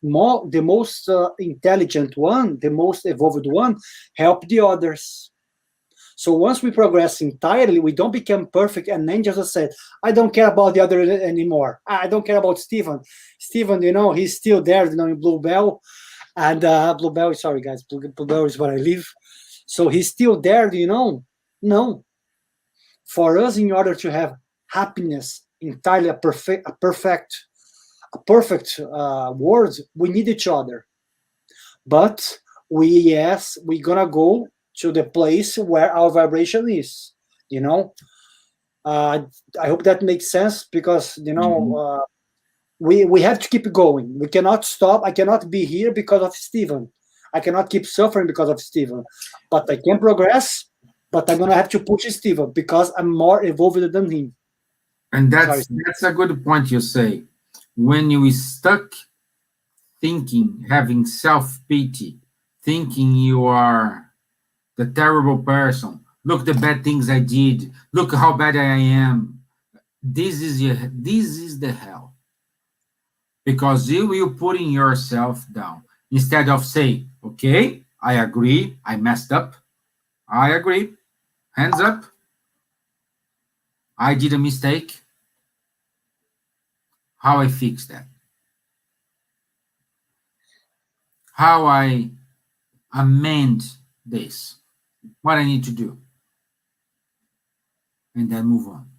most intelligent one, the most evolved one, help the others. So once we progress entirely, we don't become perfect. And then just said, I don't care about the other anymore. I don't care about Stevan. Stevan, he's still there, in Bluebell. And Bluebell, sorry guys, Bluebell is where I live. So he's still there, No. For us, in order to have happiness, entirely a perfect world, we need each other. But we're gonna go to the place where our vibration is. I hope that makes sense because we have to keep going. We cannot stop. I cannot be here because of Stevan. I cannot keep suffering because of Stevan. But I can progress, but I'm going to have to push Stevan because I'm more evolved than him. And that's a good point you say. When you stuck thinking, having self-pity, thinking you are the terrible person, look the bad things I did, look how bad I am, this is the hell. Because you're putting yourself down. Instead of say, okay, I agree, I messed up. I agree. Hands up. I did a mistake. How I fix that? How I amend this? What I need to do? And then move on.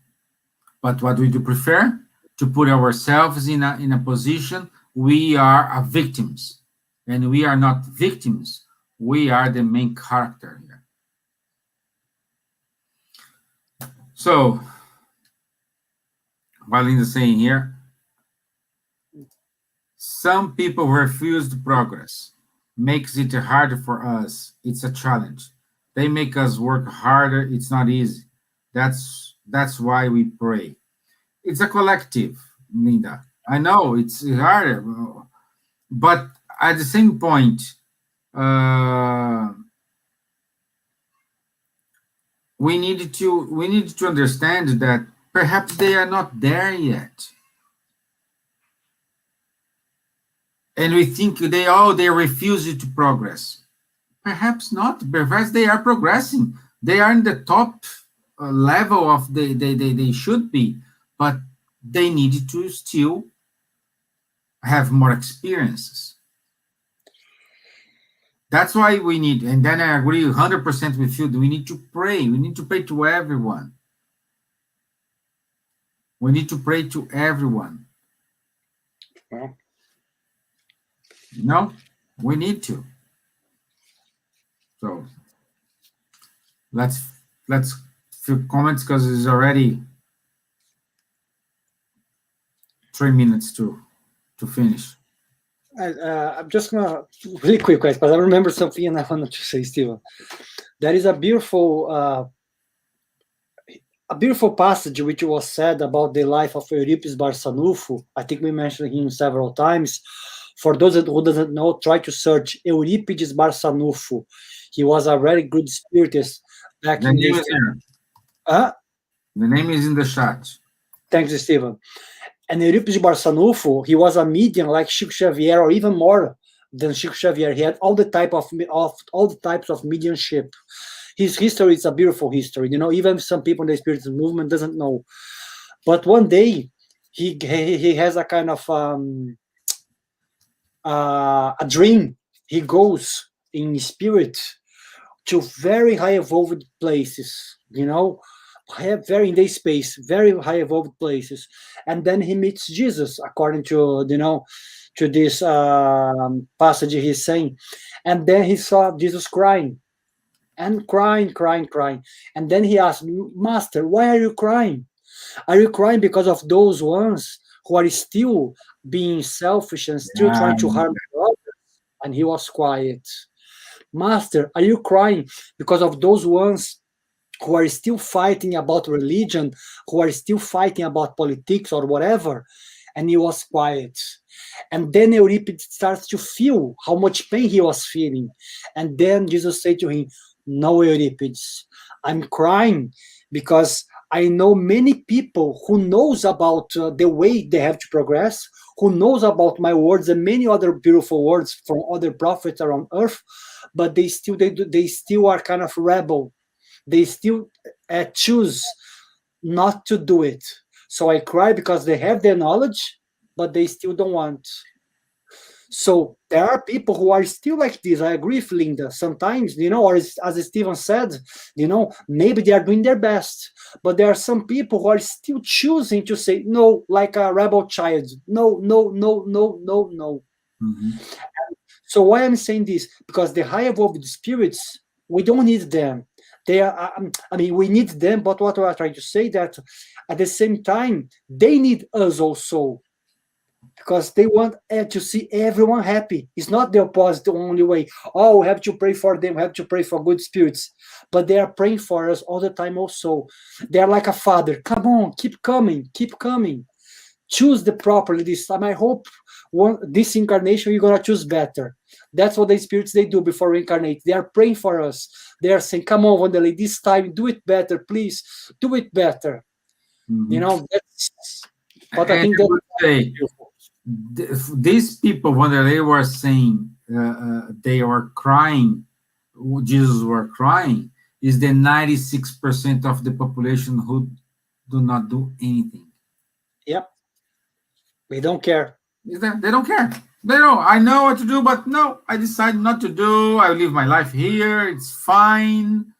But what we do prefer? To put ourselves in a position, we are victims. And we are not victims. We are the main character here. So, while in the saying here, some people refuse progress. Makes it harder for us. It's a challenge. They make us work harder. It's not easy. That's why we pray. It's a collective, Linda. I know it's harder, but at the same point, we need to understand that perhaps they are not there yet, and we think they refuse to progress. Perhaps not. Perhaps they are progressing. They are in the top level of they should be. But they need to still have more experiences. That's why we need, and then I agree 100% with you, we need to pray. We need to pray to everyone. We need to pray to everyone. Well, we need to. So, let's few comments because it's already 3 minutes to finish. I'm just gonna really quick, because I remember something and I wanted to say, Stevan. There is a beautiful a beautiful passage which was said about the life of Euripides Barçanufo. I think we mentioned him several times. For those who doesn't know, try to search Euripides Barçanufo. He was a very good spiritist back The in name the... is here. Uh, The name is in the chat. thanks, Stevan. And Euripides Barçanufo, he was a medium like Chico Xavier, or even more than Chico Xavier. He had all the all the types of mediumship. His history is a beautiful history. You know, even some people in the Spiritism movement doesn't know. But one day, he has a kind of a dream. He goes in spirit to very high evolved places, you know, very in the space, very high evolved places. And then he meets Jesus, according to, you know, to this passage he's saying. And then he saw Jesus crying and crying. And then he asked, Master, why are you crying? Are you crying because of those ones who are still being selfish and still trying to harm others? And he was quiet. Master, are you crying because of those ones who are still fighting about religion, who are still fighting about politics or whatever? And he was quiet. And then Euripides starts to feel how much pain he was feeling. And then Jesus said to him, no, Euripides, I'm crying because I know many people who knows about the way they have to progress, who knows about my words and many other beautiful words from other prophets around earth, but they still are kind of rebel. They still choose not to do it. So I cry because they have the knowledge, but they still don't want. So there are people who are still like this. I agree with Linda. Sometimes, you know, or as Stevan said, you know, maybe they are doing their best, but there are some people who are still choosing to say no, like a rebel child. No, no, no, no, no, no. Mm-hmm. So why I'm saying this? Because the high evolved spirits, we don't need them. They are, I mean, we need them, but what we are trying to say that at the same time, they need us also, because they want to see everyone happy. It's not the opposite the only way. Oh, we have to pray for them, we have to pray for good spirits. But they are praying for us all the time also. They are like a father. Come on, keep coming, keep coming. Choose the properly this time. I hope this incarnation you're going to choose better. That's what the spirits, they do before reincarnate. They are praying for us. They are saying, come on, Wanderley, this time do it better, please. Do it better. Mm-hmm. You know, that's what I think I would say, these people, when they were saying they were crying, Jesus were crying, is the 96% of the population who do not do anything. Yep. We don't care. They don't care. They know, I know what to do, but no, I decide not to do. I live my life here. It's fine.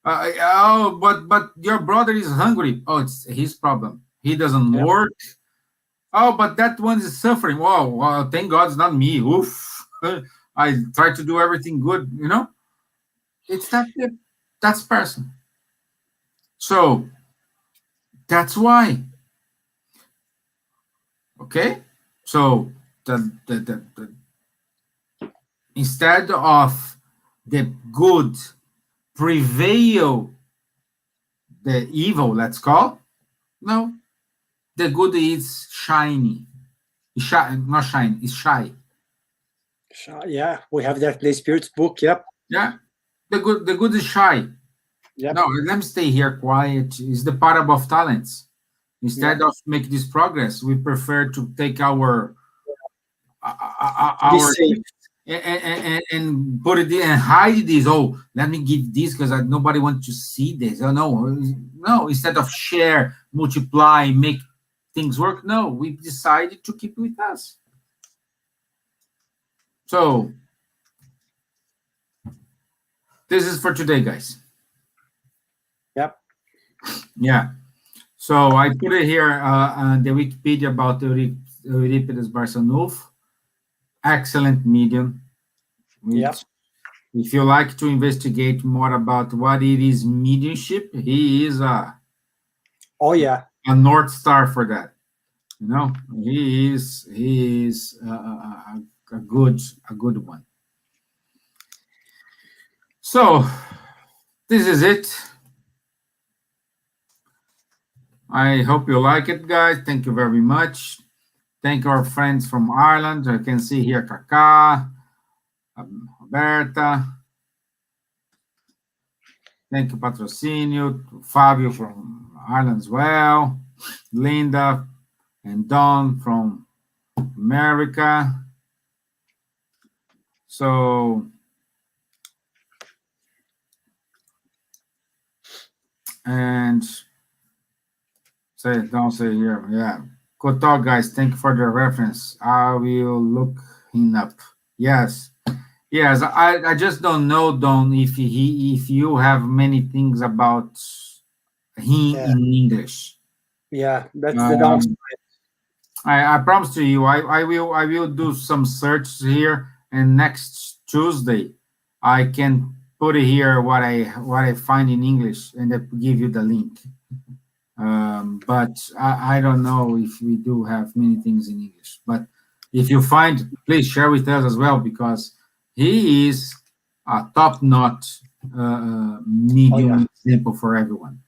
But your brother is hungry. Oh, it's his problem. He doesn't work. Oh, but that one is suffering. Wow, well, thank God it's not me. Oof. I try to do everything good, you know? It's that's person. So that's why. Okay? So the instead of the good prevail the evil, let's call, no, the good is shiny. It's shy, not shine, it's shy. Yeah, we have that in the Spirit's book. Yep. Yeah, the good is shy. Yep. No, let me stay here quiet. It's the parable of talents. Instead of make this progress, we prefer to take our and put it in and hide this. Oh, let me give this because nobody wants to see this. Oh no. Instead of share, multiply, make things work. No, we decided to keep it with us. So this is for today, guys. Yep. Yeah. So I put it here on the Wikipedia about Euripides Barçanufo. Excellent medium. Yep. If you like to investigate more about what it is mediumship, he is a North Star for that. You know, he is a good one. So this is it. I hope you like it, guys. Thank you very much. Thank our friends from Ireland. I can see here Kaka, Berta. Thank you, Patrocinio, Fabio from Ireland as well, Linda and Don from America. So, and don't say here, yeah. Good talk, guys. Thank you for the reference. I will look him up. Yes. Yes, I just don't know, Don, if you have many things about him Yeah, in English. yeah, that's the downside. Um, I promise to you, I will do some search here, and next Tuesday I can put here what I find in English and then give you the link. But I don't know if we do have many things in English. But if you find, please share with us as well, because he is a top-notch Oh yeah, medium example for everyone.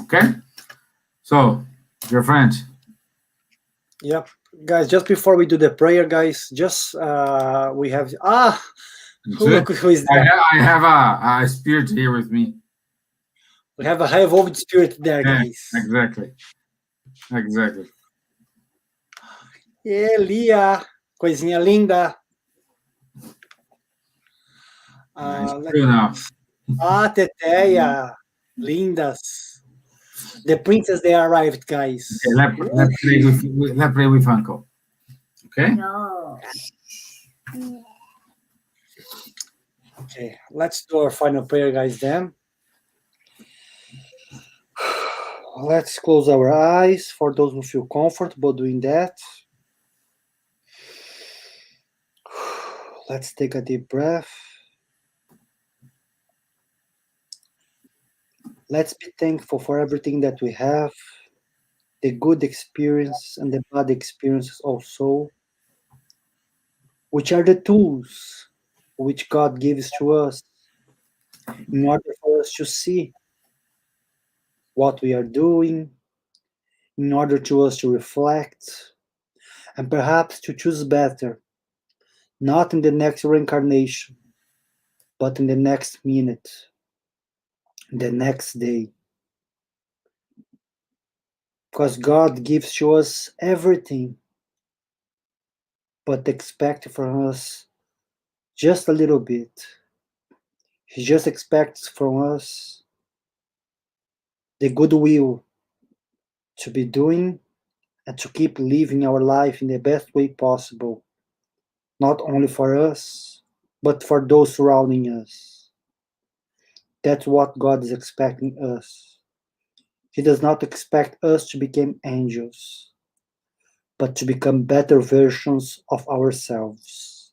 Okay, so dear friend, yeah, guys. Just before we do the prayer, guys, just we have that's it. look who is I there. have, I have a spirit here with me. We have a high evolved spirit there, Yeah, guys. exactly, exactly. Yeah, Lia, coisinha linda. It's Let true now. Teteia, lindas. The princess they arrived, Okay, guys. let's play with Uncle. Okay. Okay, let's do our final prayer, guys. Then let's close our eyes for those who feel comfortable doing that. Let's take a deep breath. Let's be thankful for everything that we have, the good experience and the bad experiences also, which are the tools which God gives to us in order for us to see what we are doing, in order to us to reflect, and perhaps to choose better, not in the next reincarnation, but in the next minute, the next day. Because God gives to us everything, but expect from us just a little bit. He just expects from us the goodwill to be doing and to keep living our life in the best way possible, not only for us, but for those surrounding us. That's what God is expecting us. He does not expect us to become angels, but to become better versions of ourselves.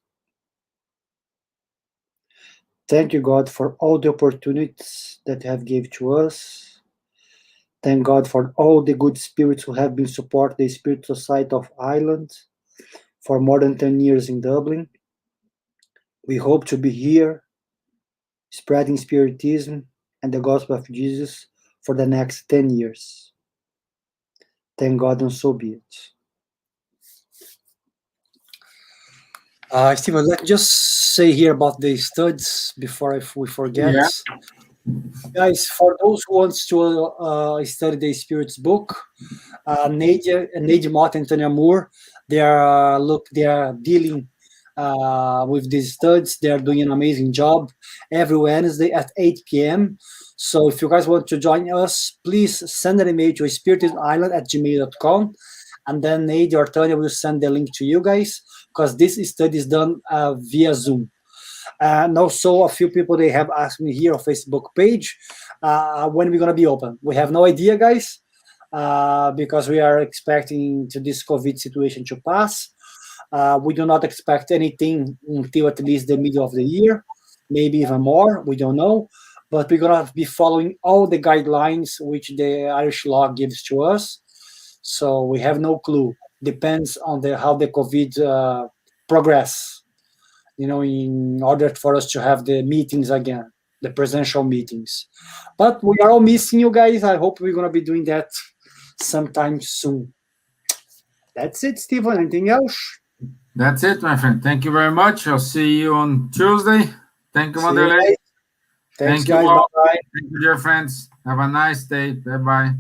Thank you, God, for all the opportunities that you have given to us. Thank God for all the good spirits who have been supporting the Spirit Society of Ireland for more than 10 years in Dublin. We hope to be here spreading Spiritism and the Gospel of Jesus for the next 10 years. Thank God, and so be it. Steven, let's just say here about the studies before we forget. Yeah. Guys, for those who want to study the Spirit's book, Nadia Mott and Tanya Moore, they are dealing with these studies. They are doing an amazing job every Wednesday at 8 p.m. So if you guys want to join us, please send an email to spiritismisland@gmail.com, and then Nadia or Tanya will send the link to you guys, because this study is done via Zoom. And also, a few people they have asked me here on Facebook page when we're gonna be open. We have no idea, guys, because we are expecting to this COVID situation to pass. We do not expect anything until at least the middle of the year, maybe even more. We don't know, but we're gonna be following all the guidelines which the Irish law gives to us. So we have no clue. Depends on how the COVID progress, in order for us to have the meetings again. the presential meetings. But we are all missing you guys. I hope we're going to be doing that sometime soon. That's it, Stevan. Anything else? That's it, my friend. Thank you very much. I'll see you on Tuesday. Thank you, Wanderley. Thanks, Thank you guys. all. Bye-bye. Thank you, dear friends. Have a nice day. Bye-bye.